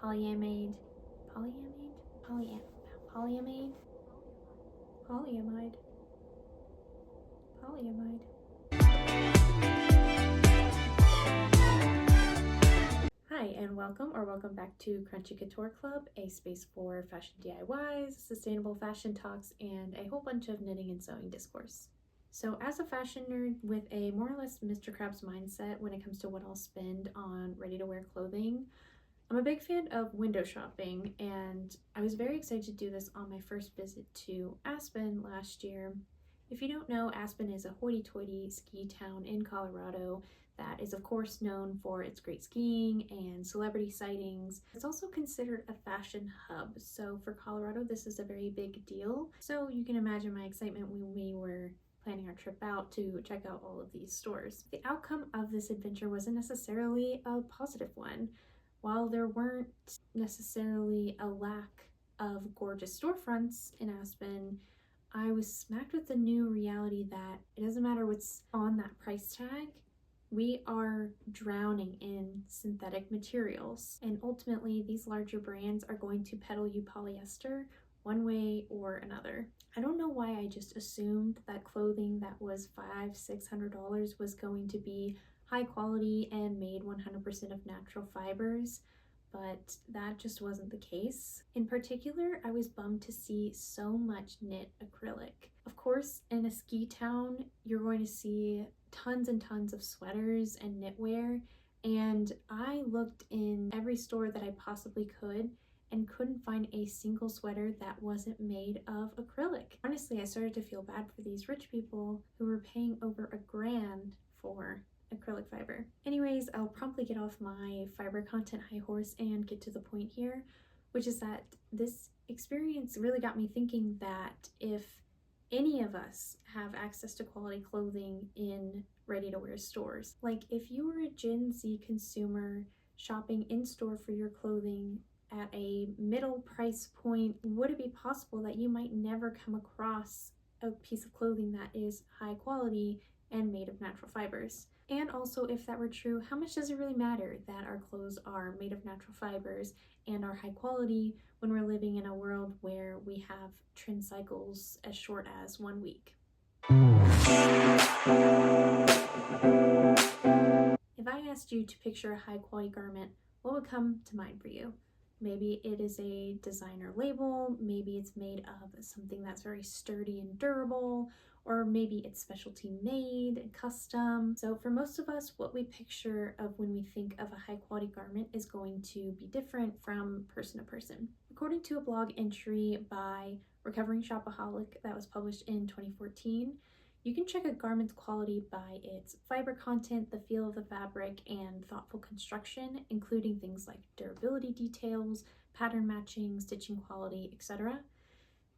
polyamide, polyamide, polyamide, polyamide, polyamide. Hi, and welcome back to Crunchy Couture Club, a space for fashion DIYs, sustainable fashion talks, and a whole bunch of knitting and sewing discourse. So as a fashion nerd with a more or less Mr. Krabs mindset when it comes to what I'll spend on ready-to-wear clothing, I'm a big fan of window shopping, and I was very excited to do this on my first visit to Aspen last year. If you don't know, Aspen is a hoity-toity ski town in Colorado that is of course known for its great skiing and celebrity sightings. It's also considered a fashion hub, so for Colorado this is a very big deal. So you can imagine my excitement when we were planning our trip out to check out all of these stores. The outcome of this adventure wasn't necessarily a positive one. While there weren't necessarily a lack of gorgeous storefronts in Aspen, I was smacked with the new reality that it doesn't matter what's on that price tag, we are drowning in synthetic materials. And ultimately, these larger brands are going to peddle you polyester one way or another. I don't know why I just assumed that clothing that was $500-600 was going to be high quality and made 100% of natural fibers, but that just wasn't the case. In particular, I was bummed to see so much knit acrylic. Of course, in a ski town, you're going to see tons and tons of sweaters and knitwear, and I looked in every store that I possibly could and couldn't find a single sweater that wasn't made of acrylic. Honestly, I started to feel bad for these rich people who were paying over $1,000 for acrylic fiber. Anyways, I'll promptly get off my fiber content high horse and get to the point here, which is that this experience really got me thinking that if any of us have access to quality clothing in ready-to-wear stores, like if you were a Gen Z consumer shopping in store for your clothing at a middle price point, would it be possible that you might never come across a piece of clothing that is high quality and made of natural fibers? And also, if that were true, how much does it really matter that our clothes are made of natural fibers and are high quality when we're living in a world where we have trend cycles as short as 1 week? If I asked you to picture a high quality garment, what would come to mind for you? Maybe it is a designer label, maybe it's made of something that's very sturdy and durable, or maybe it's specialty made and custom. So for most of us, what we picture of when we think of a high quality garment is going to be different from person to person. According to a blog entry by Recovering Shopaholic that was published in 2014, you can check a garment's quality by its fiber content, the feel of the fabric, and thoughtful construction, including things like durability details, pattern matching, stitching quality, etc.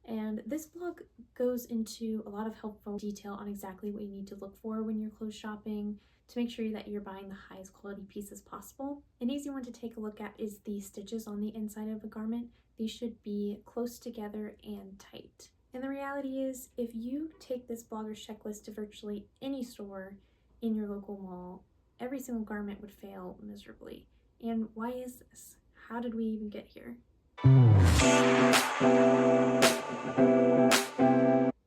And this blog goes into a lot of helpful detail on exactly what you need to look for when you're clothes shopping to make sure that you're buying the highest quality pieces possible. An easy one to take a look at is the stitches on the inside of a garment. These should be close together and tight. And the reality is, if you take this blogger's checklist to virtually any store in your local mall, every single garment would fail miserably. And why is this? How did we even get here?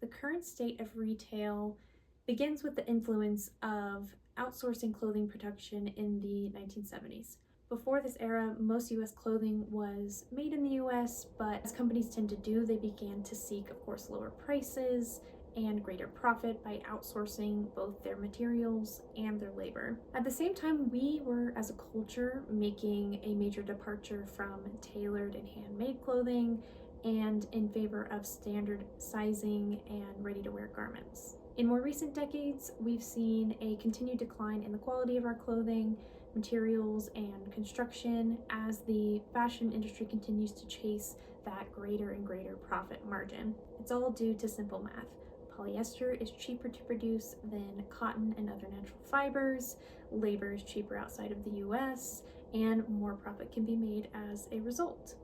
The current state of retail begins with the influence of outsourcing clothing production in the 1970s. Before this era, most US clothing was made in the US, but as companies tend to do, they began to seek, of course, lower prices and greater profit by outsourcing both their materials and their labor. At the same time, we were, as a culture, making a major departure from tailored and handmade clothing and in favor of standard sizing and ready-to-wear garments. In more recent decades, we've seen a continued decline in the quality of our clothing, materials, and construction as the fashion industry continues to chase that greater and greater profit margin. It's all due to simple math. Polyester is cheaper to produce than cotton and other natural fibers, labor is cheaper outside of the US, and more profit can be made as a result.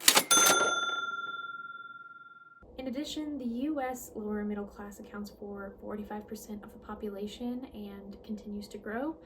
In addition, the US lower middle class accounts for 45% of the population and continues to grow,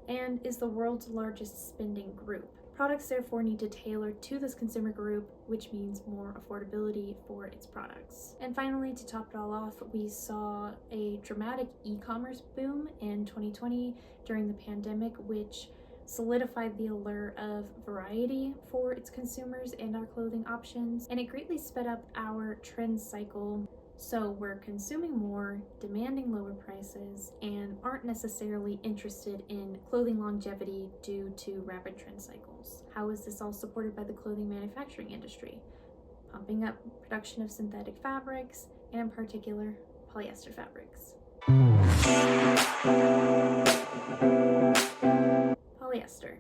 and is the world's largest spending group. Products therefore need to tailor to this consumer group, which means more affordability for its products. And finally, to top it all off, we saw a dramatic e-commerce boom in 2020 during the pandemic, which solidified the allure of variety for its consumers and our clothing options, and it greatly sped up our trend cycle. So we're consuming more, demanding lower prices, and aren't necessarily interested in clothing longevity due to rapid trend cycles. How is this all supported by the clothing manufacturing industry? Pumping up production of synthetic fabrics, and in particular, polyester fabrics. Polyester.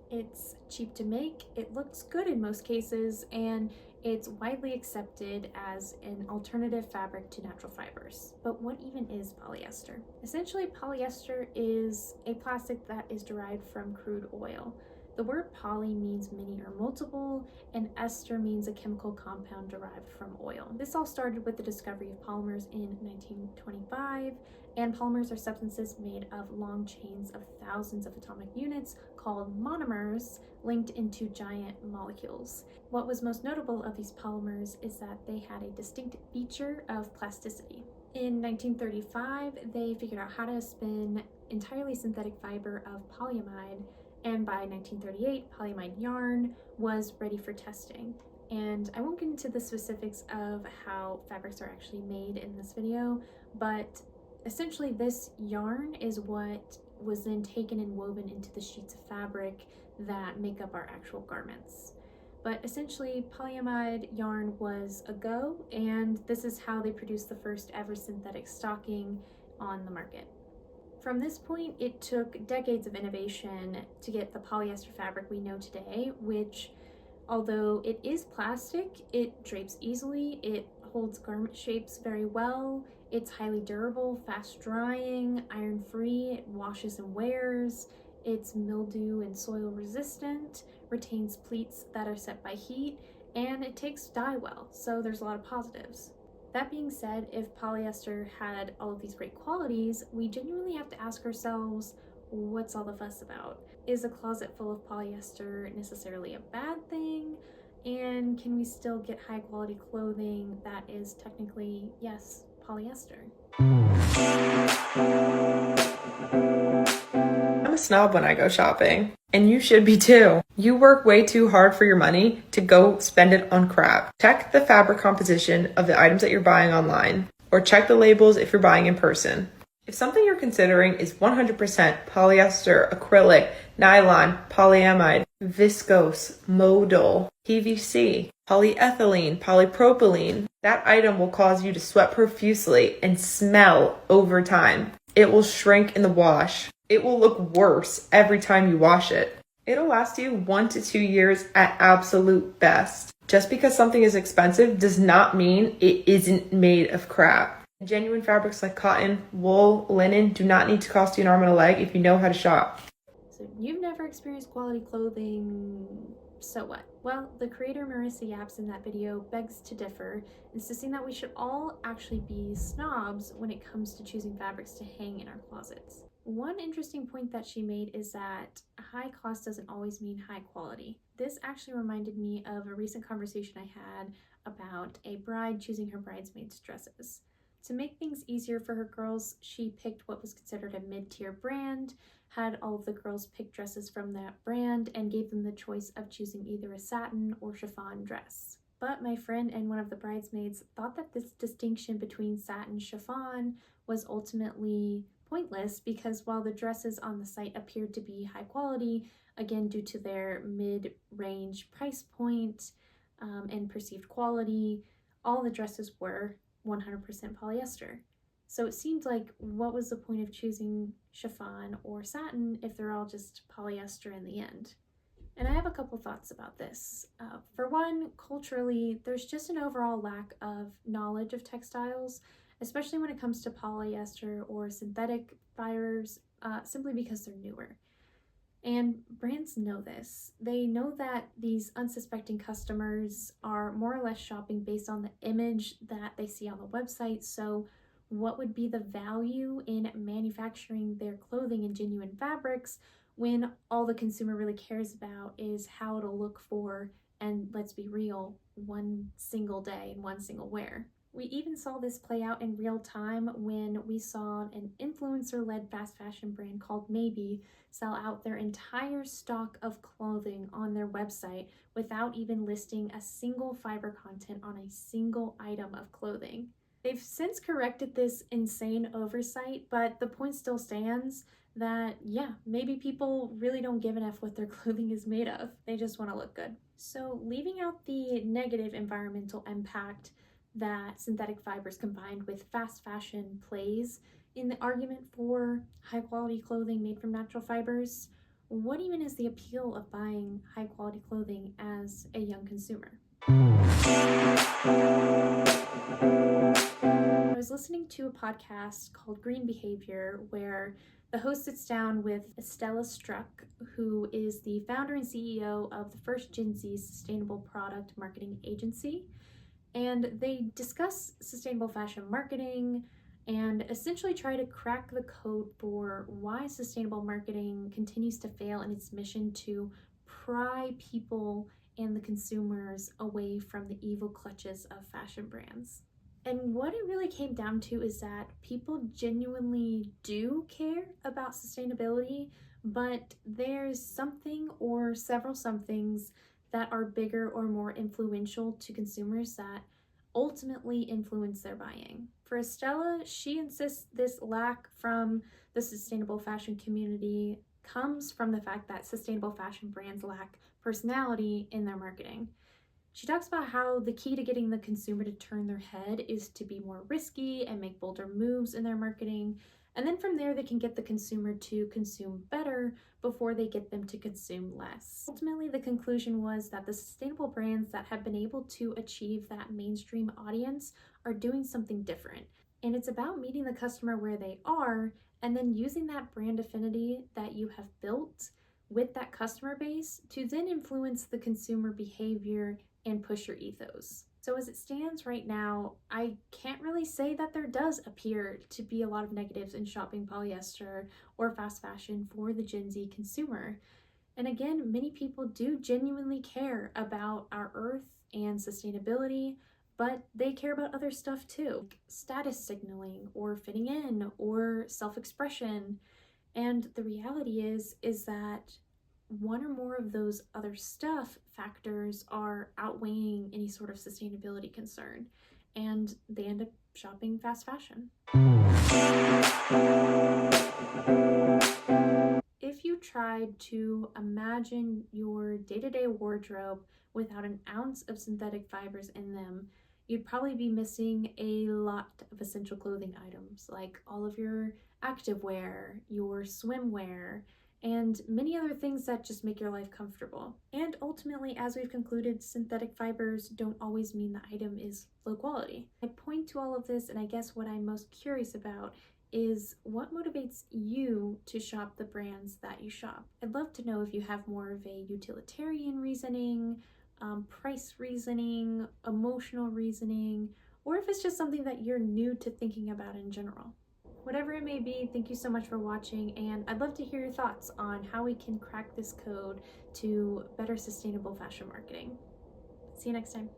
It's cheap to make, it looks good in most cases, and it's widely accepted as an alternative fabric to natural fibers. But what even is polyester? Essentially, polyester is a plastic that is derived from crude oil. The word poly means many or multiple, and ester means a chemical compound derived from oil. This all started with the discovery of polymers in 1925, and polymers are substances made of long chains of thousands of atomic units called monomers linked into giant molecules. What was most notable of these polymers is that they had a distinct feature of plasticity. In 1935, they figured out how to spin entirely synthetic fiber of polyamide, and by 1938, polyamide yarn was ready for testing. And I won't get into the specifics of how fabrics are actually made in this video, but essentially this yarn is what was then taken and woven into the sheets of fabric that make up our actual garments. But essentially, polyamide yarn was a go, and this is how they produced the first ever synthetic stocking on the market. From this point, it took decades of innovation to get the polyester fabric we know today, which, although it is plastic, it drapes easily, it holds garment shapes very well, it's highly durable, fast drying, iron free, it washes and wears, it's mildew and soil resistant, retains pleats that are set by heat, and it takes dye well, so there's a lot of positives. That being said, if polyester had all of these great qualities, we genuinely have to ask ourselves, what's all the fuss about? Is a closet full of polyester necessarily a bad thing? And can we still get high quality clothing that is technically, yes, polyester? I'm a snob when I go shopping, and you should be too. You work way too hard for your money to go spend it on crap. Check the fabric composition of the items that you're buying online, or check the labels if you're buying in person. If something you're considering is 100% polyester, acrylic, nylon, polyamide, viscose, modal, PVC, polyethylene, polypropylene, that item will cause you to sweat profusely and smell over time. It will shrink in the wash. It will look worse every time you wash it. It'll last you 1 to 2 years at absolute best. Just because something is expensive does not mean it isn't made of crap. Genuine fabrics like cotton, wool, linen do not need to cost you an arm and a leg if you know how to shop. So you've never experienced quality clothing, so what? Well, the creator Marissa Yapps in that video begs to differ, insisting that we should all actually be snobs when it comes to choosing fabrics to hang in our closets. One interesting point that she made is that high cost doesn't always mean high quality. This actually reminded me of a recent conversation I had about a bride choosing her bridesmaids' dresses. To make things easier for her girls, she picked what was considered a mid-tier brand, had all of the girls pick dresses from that brand, and gave them the choice of choosing either a satin or chiffon dress. But my friend and one of the bridesmaids thought that this distinction between satin and chiffon was ultimately pointless because while the dresses on the site appeared to be high quality, again due to their mid-range price point and perceived quality, all the dresses were 100% polyester. So it seemed like, what was the point of choosing chiffon or satin if they're all just polyester in the end? And I have a couple thoughts about this. For one, culturally, there's just an overall lack of knowledge of textiles, especially when it comes to polyester or synthetic fibers, simply because they're newer. And brands know this. They know that these unsuspecting customers are more or less shopping based on the image that they see on the website. So what would be the value in manufacturing their clothing in genuine fabrics when all the consumer really cares about is how it'll look for, and let's be real, one single day and one single wear. We even saw this play out in real time when we saw an influencer-led fast fashion brand called Maybe sell out their entire stock of clothing on their website without even listing a single fiber content on a single item of clothing. They've since corrected this insane oversight, but the point still stands that, yeah, maybe people really don't give an F what their clothing is made of. They just want to look good. So, leaving out the negative environmental impact that synthetic fibers combined with fast fashion plays in the argument for high quality clothing made from natural fibers, what even is the appeal of buying high quality clothing as a young consumer? I was listening to a podcast called Green Behavior where the host sits down with Estella Struck, who is the founder and CEO of the first GenZ sustainable product marketing agency. And they discuss sustainable fashion marketing and essentially try to crack the code for why sustainable marketing continues to fail in its mission to pry people and the consumers away from the evil clutches of fashion brands. And what it really came down to is that people genuinely do care about sustainability, but there's something or several somethings that are bigger or more influential to consumers that ultimately influence their buying. For Estella, she insists this lack from the sustainable fashion community comes from the fact that sustainable fashion brands lack personality in their marketing. She talks about how the key to getting the consumer to turn their head is to be more risky and make bolder moves in their marketing. And then from there, they can get the consumer to consume better before they get them to consume less. Ultimately, the conclusion was that the sustainable brands that have been able to achieve that mainstream audience are doing something different. And it's about meeting the customer where they are and then using that brand affinity that you have built with that customer base to then influence the consumer behavior and push your ethos. So as it stands right now, I can't really say that there does appear to be a lot of negatives in shopping polyester or fast fashion for the Gen Z consumer. And again, many people do genuinely care about our earth and sustainability, but they care about other stuff too, like status signaling or fitting in or self-expression. And the reality is that one or more of those other stuff factors are outweighing any sort of sustainability concern, and they end up shopping fast fashion. If you tried to imagine your day-to-day wardrobe without an ounce of synthetic fibers in them, you'd probably be missing a lot of essential clothing items like all of your activewear, your swimwear, and many other things that just make your life comfortable. And ultimately, as we've concluded, synthetic fibers don't always mean the item is low quality. I point to all of this, and I guess what I'm most curious about is what motivates you to shop the brands that you shop. I'd love to know if you have more of a utilitarian reasoning, price reasoning, emotional reasoning, or if it's just something that you're new to thinking about in general. Whatever it may be, thank you so much for watching, and I'd love to hear your thoughts on how we can crack this code to better sustainable fashion marketing. See you next time.